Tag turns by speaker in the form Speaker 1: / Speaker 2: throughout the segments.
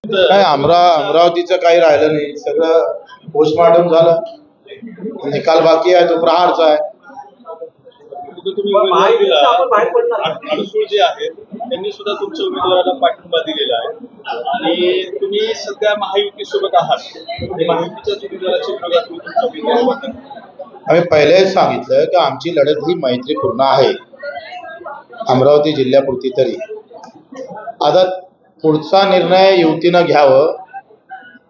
Speaker 1: काय अमरावतीचं काही राहिलं नाही, सगळं पोस्टमॉर्टम झालं, निकाल बाकी आहे, तो प्रहारचा आहे.
Speaker 2: अडसूळ जे आहेत त्यांनी सुद्धा तुमच्या उमेदवाराला पाठिंबा दिलेला आहे आणि तुम्ही सध्या महायुती सोबत आहात. महायुतीच्याच उमेदवाराची विरोधात तुमचा उमेदवार वाटत.
Speaker 1: आम्ही पहिलेच सांगितलं की आमची लढत ही मैत्रीपूर्ण आहे, अमरावती जिल्ह्यापुरती तरी. आता पुढचा निर्णय युतीनं घ्यावं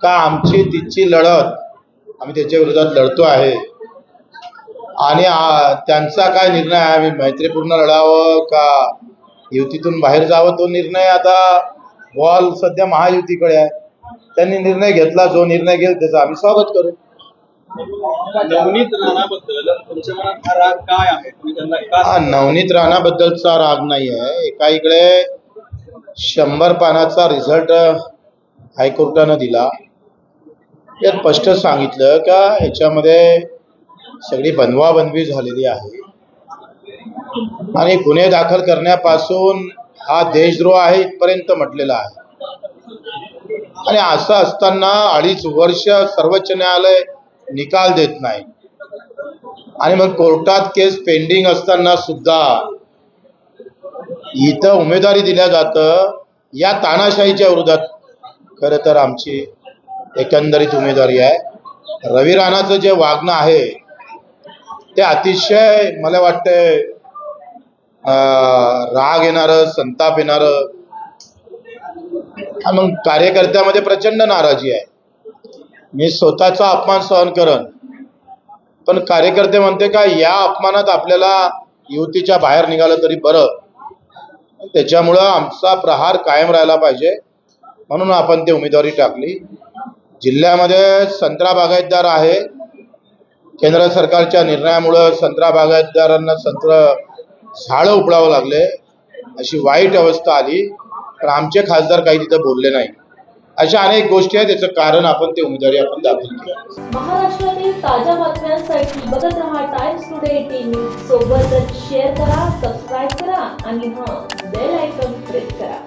Speaker 1: का आमची तिची लढत आम्ही त्याच्या विरोधात लढतो आहे आणि त्यांचा काय निर्णय आहे, आम्ही मैत्रीपूर्ण लढावं का युतीतून बाहेर जावं, तो निर्णय आता बॉल सध्या महायुतीकडे आहे. त्यांनी निर्णय घेतला, जो निर्णय घेईल त्याचं आम्ही स्वागत करू.
Speaker 2: नवनीत राणाबद्दल तुमच्या मनात हा राग काय आहे? तुम्ही त्यांना का?
Speaker 1: नवनीत राणाबद्दलचा राग नाही आहे. एका इकडे 100 पानाचा रिझल्ट हायकोर्टानं दिला, यात स्पष्ट सांगितलं का याच्यामध्ये सगळी बनवाबनवी झालेली आहे आणि गुन्हे दाखल करण्यापासून हा देशद्रोह आहे इथपर्यंत म्हटलेला आहे. आणि असं असताना 2.5 वर्ष सर्वोच्च न्यायालय निकाल देत नाही आणि मग कोर्टात केस पेंडिंग असताना सुद्धा इथं उमेदवारी दिल्या जातं. या तानाशाहीच्या विरोधात खरं तर आमची एकंदरीत उमेदवारी आहे. रवी राणाचं जे वागणं आहे ते अतिशय मला वाटतंय राग येणारं, संताप येणारं. मग कार्यकर्त्यामध्ये प्रचंड नाराजी आहे. मी स्वतःचा अपमान सहन करन, पण कार्यकर्ते म्हणते का या अपमानात आपल्याला युतीच्या बाहेर निघालं तरी बरं, त्याच्यामुळं आमचा प्रहार कायम राहायला पाहिजे म्हणून आपण ते उमेदवारी टाकली. जिल्ह्यामध्ये संत्रा बागायतदार आहे. केंद्र सरकारच्या निर्णयामुळं संत्रा बागायतदारांना झाडं उपडावं लागले, अशी वाईट अवस्था आली, पण आमचे खासदार काही तिथं बोलले नाही. अशा अनेक गोष्टी आहेत, त्याचं कारण आपण ते उमेदवारी आपण दाखल केली.
Speaker 3: महाराष्ट्रातील ताज्या बातम्यांसाठी बघत रहा टाइम्स टुडे 18. सोबतच शेअर करा, सबस्क्राईब करा आणि बेल आयकॉन प्रेस करा.